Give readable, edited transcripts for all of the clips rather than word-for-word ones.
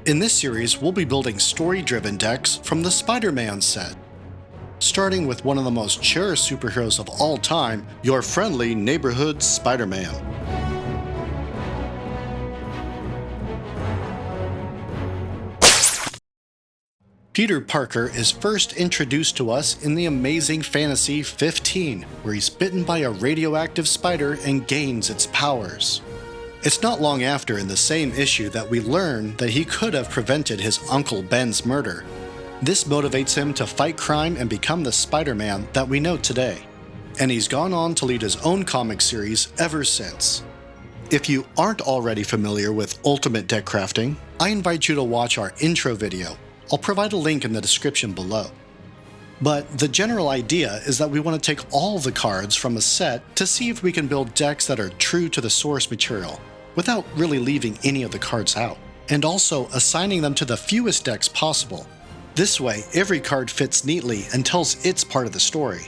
In this series, we'll be building story-driven decks from the Spider-Man set. Starting with one of the most cherished superheroes of all time, your friendly neighborhood Spider-Man. Peter Parker is first introduced to us in the Amazing Fantasy 15, where he's bitten by a radioactive spider and gains its powers. It's not long after in the same issue that we learn that he could have prevented his Uncle Ben's murder. This motivates him to fight crime and become the Spider-Man that we know today. And he's gone on to lead his own comic series ever since. If you aren't already familiar with Ultimate Deckcrafting, I invite you to watch our intro video. I'll provide a link in the description below. But the general idea is that we want to take all the cards from a set to see if we can build decks that are true to the source material, without really leaving any of the cards out, and also assigning them to the fewest decks possible. This way, every card fits neatly and tells its part of the story.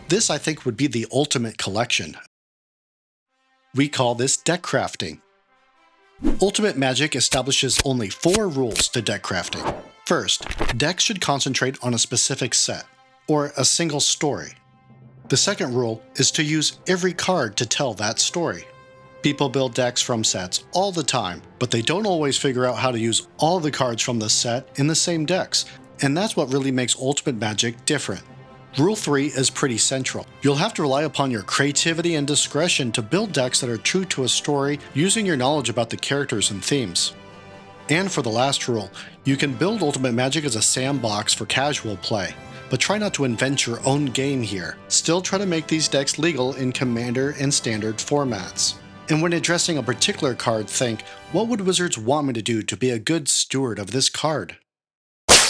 This, I think, would be the ultimate collection. We call this deck crafting. Ultimate Magic establishes only 4 rules to deck crafting. First, decks should concentrate on a specific set, or a single story. The second rule is to use every card to tell that story. People build decks from sets all the time, but they don't always figure out how to use all the cards from the set in the same decks, and that's what really makes Ultimate Magic different. Rule 3 is pretty central. You'll have to rely upon your creativity and discretion to build decks that are true to a story using your knowledge about the characters and themes. And for the last rule, you can build Ultimate Magic as a sandbox for casual play, but try not to invent your own game here. Still try to make these decks legal in Commander and Standard formats. And when addressing a particular card, think, what would Wizards want me to do to be a good steward of this card?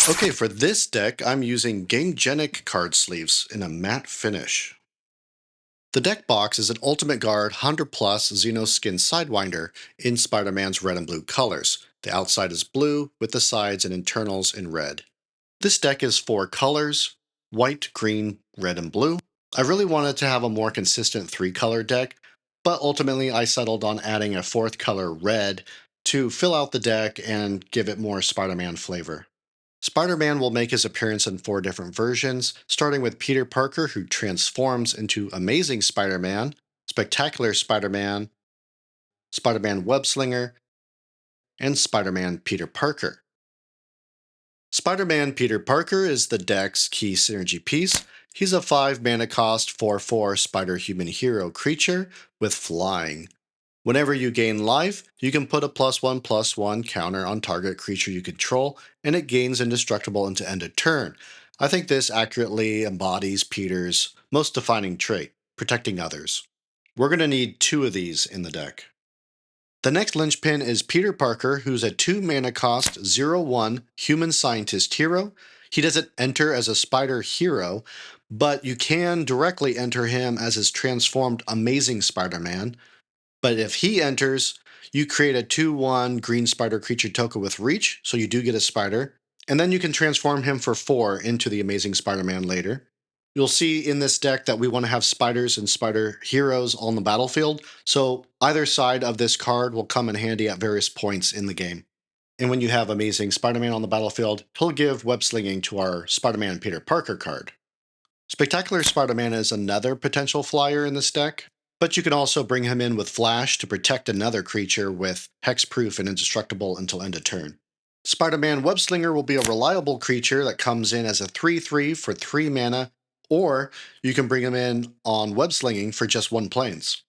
Okay, for this deck, I'm using Gamegenic card sleeves in a matte finish. The deck box is an Ultimate Guard 100 Plus Xenoskin Sidewinder in Spider-Man's red and blue colors. The outside is blue, with the sides and internals in red. This deck is 4 colors: white, green, red, and blue. I really wanted to have a more consistent 3-color deck, but ultimately I settled on adding a 4th color, red, to fill out the deck and give it more Spider-Man flavor. Spider-Man will make his appearance in 4 different versions, starting with Peter Parker, who transforms into Amazing Spider-Man, Spectacular Spider-Man, Spider-Man Webslinger, and Spider-Man Peter Parker. Spider-Man Peter Parker is the deck's key synergy piece. He's a 5 mana cost 4/4 Spider-Human hero creature with flying. Whenever you gain life, you can put a +1/+1 counter on target creature you control, and it gains indestructible until end of turn. I think this accurately embodies Peter's most defining trait, protecting others. We're going to need 2 of these in the deck. The next linchpin is Peter Parker, who's a 2 mana cost 0/1 human scientist hero. He doesn't enter as a spider hero, but you can directly enter him as his transformed Amazing Spider-Man. But if he enters, you create a 2/1 green spider creature token with reach, so you do get a spider, and then you can transform him for 4 into the Amazing Spider-Man later. You'll see in this deck that we want to have spiders and spider heroes on the battlefield, so either side of this card will come in handy at various points in the game. And when you have Amazing Spider-Man on the battlefield, he'll give web slinging to our Spider-Man Peter Parker card. Spectacular Spider-Man is another potential flyer in this deck, but you can also bring him in with Flash to protect another creature with hexproof and indestructible until end of turn. Spider-Man Webslinger will be a reliable creature that comes in as a 3/3 for 3 mana, or you can bring him in on web slinging for just 1 planes.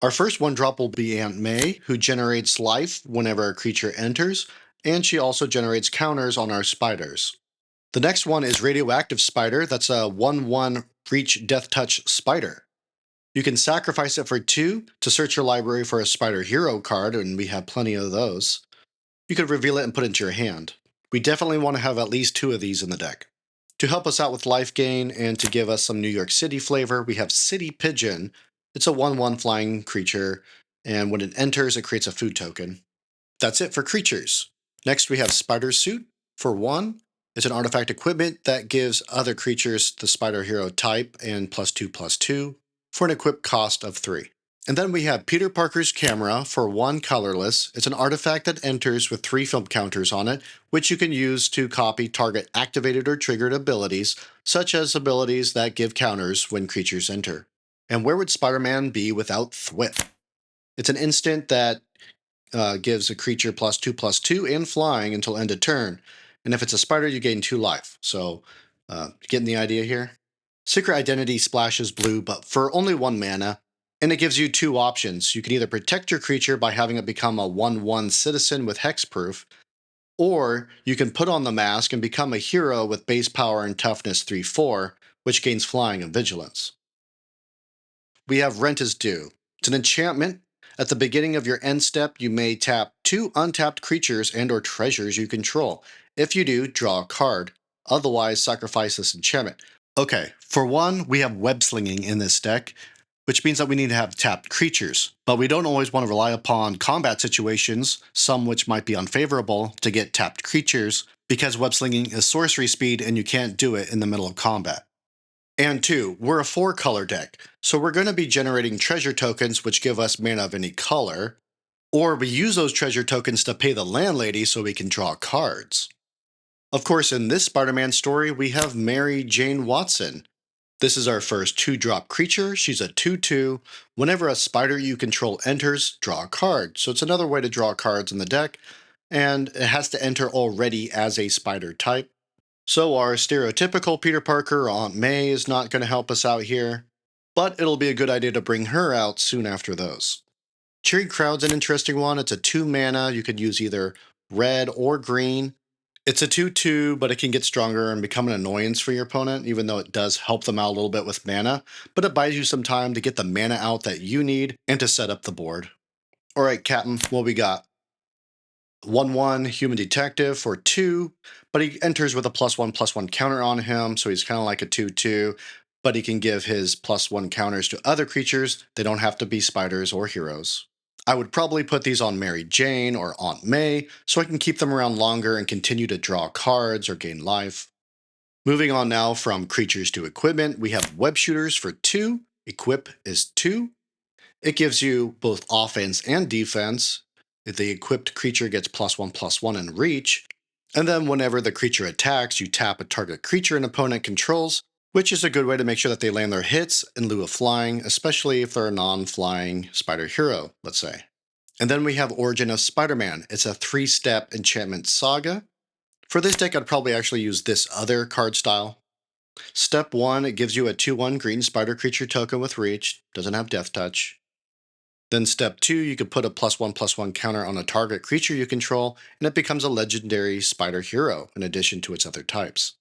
Our first 1-drop will be Aunt May, who generates life whenever a creature enters, and she also generates counters on our spiders. The next one is Radioactive Spider. That's a 1/1 reach death touch spider. You can sacrifice it for 2 to search your library for a spider hero card, and we have plenty of those. You could reveal it and put it into your hand. We definitely want to have at least 2 of these in the deck. To help us out with life gain and to give us some New York City flavor, we have City Pigeon. It's a 1/1 flying creature, and when it enters, it creates a food token. That's it for creatures. Next, we have Spider Suit. For 1, it's an artifact equipment that gives other creatures the spider hero type and +2/+2 for an equip cost of 3. And then we have Peter Parker's camera for 1 colorless. It's an artifact that enters with 3 film counters on it, which you can use to copy target activated or triggered abilities, such as abilities that give counters when creatures enter. And where would Spider-Man be without Thwip? It's an instant that gives a creature +2/+2 and flying until end of turn. And if it's a spider, you gain 2 life. So, getting the idea here? Secret Identity splashes blue, but for only 1 mana, and it gives you 2 options. You can either protect your creature by having it become a 1/1 citizen with hexproof, or you can put on the mask and become a hero with base power and toughness 3/4, which gains flying and vigilance. We have Rent is Due. It's an enchantment. At the beginning of your end step, you may tap 2 untapped creatures and or treasures you control. If you do, draw a card. Otherwise, sacrifice this enchantment. Okay, for one, we have web slinging in this deck, which means that we need to have tapped creatures, but we don't always want to rely upon combat situations, some which might be unfavorable, to get tapped creatures, because web slinging is sorcery speed and you can't do it in the middle of combat. And 2, we're a 4-color deck, so we're going to be generating treasure tokens which give us mana of any color, or we use those treasure tokens to pay the landlady so we can draw cards. Of course, in this Spider-Man story, we have Mary Jane Watson. This is our first 2-drop creature. She's a 2/2. Whenever a spider you control enters, draw a card. So it's another way to draw cards in the deck, and it has to enter already as a spider type. So our stereotypical Peter Parker or Aunt May is not going to help us out here, but it'll be a good idea to bring her out soon after those. Cheering Crowd's an interesting one. It's a 2 mana. You could use either red or green. It's a 2/2, but it can get stronger and become an annoyance for your opponent, even though it does help them out a little bit with mana, but it buys you some time to get the mana out that you need and to set up the board. Alright, Captain, what we got? 1/1 Human Detective for 2, but he enters with a +1/+1 counter on him, so he's kind of like a 2/2, but he can give his +1 counters to other creatures. They don't have to be spiders or heroes. I would probably put these on Mary Jane or Aunt May so I can keep them around longer and continue to draw cards or gain life. Moving on now from creatures to equipment, we have Web Shooters for 2. Equip is 2. It gives you both offense and defense. If the equipped creature gets +1/+1 in reach, and then whenever the creature attacks, you tap a target creature an opponent controls, which is a good way to make sure that they land their hits in lieu of flying, especially if they're a non-flying spider hero, let's say. And then we have Origin of Spider-Man. It's a 3-step enchantment saga. For this deck, I'd probably actually use this other card style. Step 1, it gives you a 2/1 green spider creature token with reach, doesn't have death touch. Then step 2, you could put a +1/+1 counter on a target creature you control, and it becomes a legendary spider hero in addition to its other types.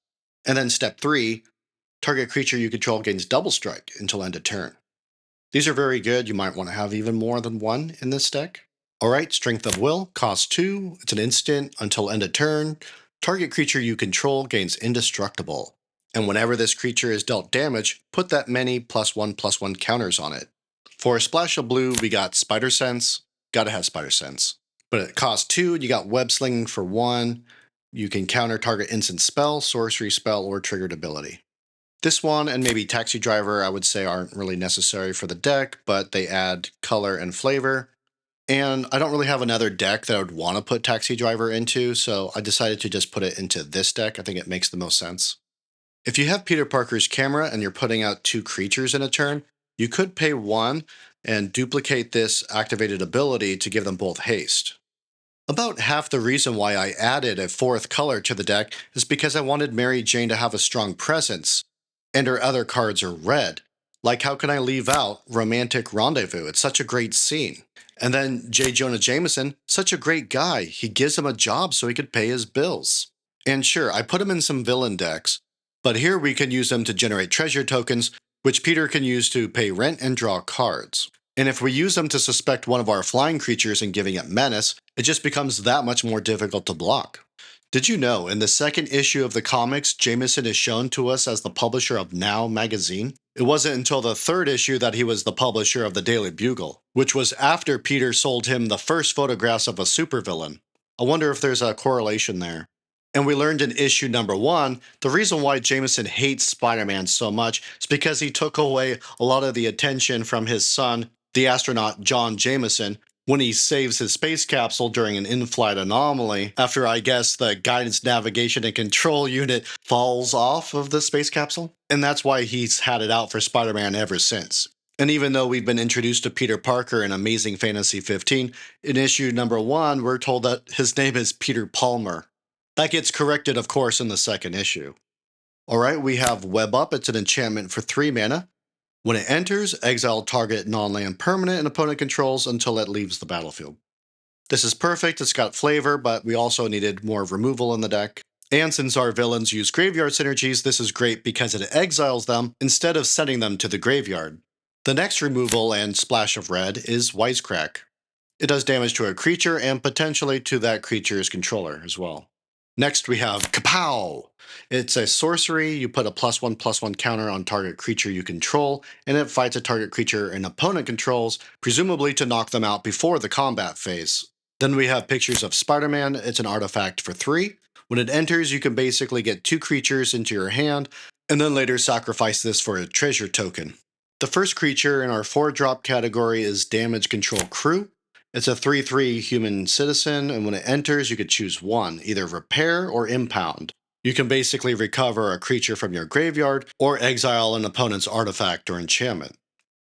And then step 3, target creature you control gains double strike until end of turn. These are very good. You might want to have even more than one in this deck. Alright, Strength of Will, cost 2, it's an instant until end of turn. Target creature you control gains indestructible. And whenever this creature is dealt damage, put that many +1/+1 counters on it. For a splash of blue, we got Spider Sense. Gotta have Spider Sense. But at cost 2, you got Web Slinging for 1. You can counter target instant spell, sorcery spell, or triggered ability. This one and maybe Taxi Driver I would say aren't really necessary for the deck, but they add color and flavor. And I don't really have another deck that I would want to put Taxi Driver into, so I decided to just put it into this deck. I think it makes the most sense. If you have Peter Parker's camera and you're putting out 2 creatures in a turn, you could pay 1 and duplicate this activated ability to give them both haste. About half the reason why I added a 4th color to the deck is because I wanted Mary Jane to have a strong presence, and her other cards are red. Like, how can I leave out Romantic Rendezvous? It's such a great scene. And then J. Jonah Jameson, such a great guy. He gives him a job so he could pay his bills. And sure, I put him in some villain decks, but here we can use them to generate treasure tokens, which Peter can use to pay rent and draw cards. And if we use them to suspect one of our flying creatures and giving it menace, it just becomes that much more difficult to block. Did you know, in the second issue of the comics, Jameson is shown to us as the publisher of Now magazine? It wasn't until the 3rd issue that he was the publisher of the Daily Bugle, which was after Peter sold him the first photographs of a supervillain. I wonder if there's a correlation there. And we learned in issue number 1, the reason why Jameson hates Spider-Man so much is because he took away a lot of the attention from his son, The astronaut John Jameson, when he saves his space capsule during an in-flight anomaly, after I guess the guidance, navigation, and control unit falls off of the space capsule. And that's why he's had it out for Spider-Man ever since. And even though we've been introduced to Peter Parker in Amazing Fantasy 15, in issue number 1, we're told that his name is Peter Palmer. That gets corrected, of course, in the second issue. Alright, we have Web Up. It's an enchantment for 3 mana. When it enters, exile target non-land permanent and opponent controls until it leaves the battlefield. This is perfect, it's got flavor, but we also needed more removal in the deck. And since our villains use graveyard synergies, this is great because it exiles them instead of sending them to the graveyard. The next removal and splash of red is Wisecrack. It does damage to a creature and potentially to that creature's controller as well. Next we have Kapow! It's a sorcery, you put a +1/+1 counter on target creature you control, and it fights a target creature an opponent controls, presumably to knock them out before the combat phase. Then we have Pictures of Spider-Man. It's an artifact for 3. When it enters, you can basically get 2 creatures into your hand, and then later sacrifice this for a treasure token. The first creature in our 4-drop category is Damage Control Crew. It's a 3/3 human citizen, and when it enters, you could choose one, either repair or impound. You can basically recover a creature from your graveyard, or exile an opponent's artifact or enchantment.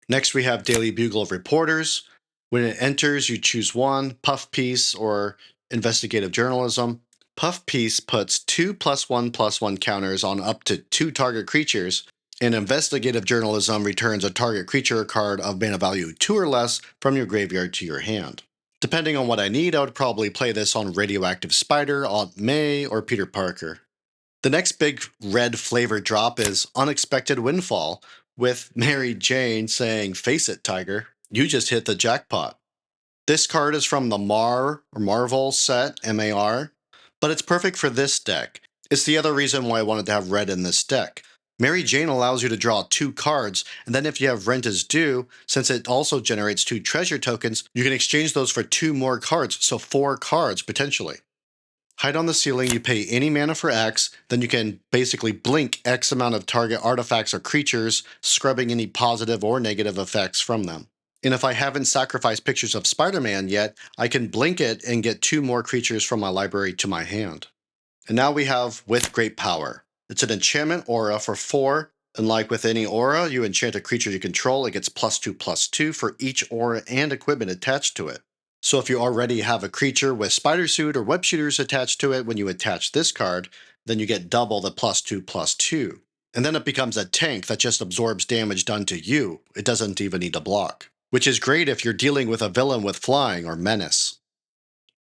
Next we have Daily Bugle of Reporters. When it enters, you choose one, Puff Piece or Investigative Journalism. Puff Piece puts 2 +1/+1 counters on up to 2 target creatures, and Investigative Journalism returns a target creature card of mana value 2 or less from your graveyard to your hand. Depending on what I need, I would probably play this on Radioactive Spider, Aunt May, or Peter Parker. The next big red flavor drop is Unexpected Windfall, with Mary Jane saying, "Face it, Tiger, you just hit the jackpot." This card is from the Marvel set, MAR, but it's perfect for this deck. It's the other reason why I wanted to have red in this deck. Mary Jane allows you to draw 2 cards, and then if you have Rent is Due, since it also generates 2 treasure tokens, you can exchange those for 2 more cards, so 4 cards potentially. Hide on the Ceiling, you pay any mana for X, then you can basically blink X amount of target artifacts or creatures, scrubbing any positive or negative effects from them. And if I haven't sacrificed Pictures of Spider-Man yet, I can blink it and get 2 more creatures from my library to my hand. And now we have With Great Power. It's an enchantment aura for 4, and like with any aura, you enchant a creature you control, it gets +2/+2 for each aura and equipment attached to it. So if you already have a creature with Spider Suit or Web Shooters attached to it, when you attach this card, then you get double the +2/+2. And then it becomes a tank that just absorbs damage done to you. It doesn't even need to block. Which is great if you're dealing with a villain with flying or menace.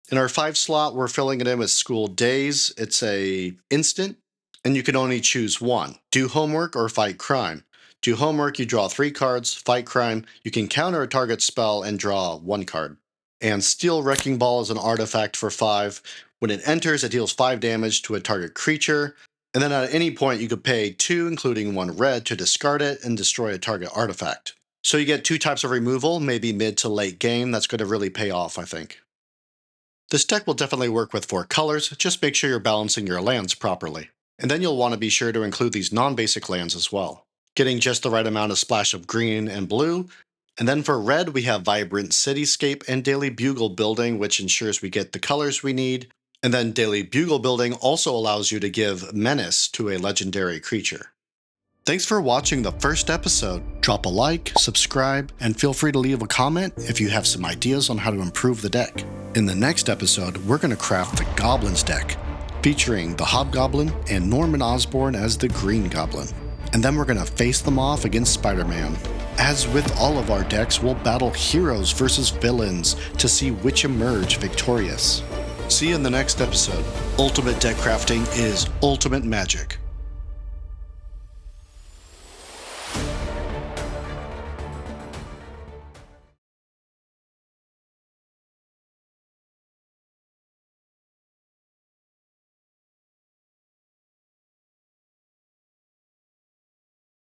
In our 5 slot, we're filling it in with School Days. It's a instant, and you can only choose one. Do Homework or Fight Crime. Do Homework, you draw 3 cards. Fight Crime, you can counter a target spell and draw 1 card. And Steel Wrecking Ball is an artifact for 5. When it enters, it deals 5 damage to a target creature, and then at any point you could pay 2, including 1 red, to discard it and destroy a target artifact. So you get 2 types of removal, maybe mid to late game. That's going to really pay off, I think. This deck will definitely work with 4 colors, just make sure you're balancing your lands properly. And then you'll want to be sure to include these non-basic lands as well, getting just the right amount of splash of green and blue. And then for red, we have Vibrant Cityscape and Daily Bugle Building, which ensures we get the colors we need. And then Daily Bugle Building also allows you to give Menace to a legendary creature. Thanks for watching the first episode. Drop a like, subscribe, and feel free to leave a comment if you have some ideas on how to improve the deck. In the next episode, we're going to craft the Goblins deck, featuring the Hobgoblin and Norman Osborn as the Green Goblin. And then we're going to face them off against Spider-Man. As with all of our decks, we'll battle heroes versus villains to see which emerge victorious. See you in the next episode. Ultimate Deckcrafting is ultimate magic.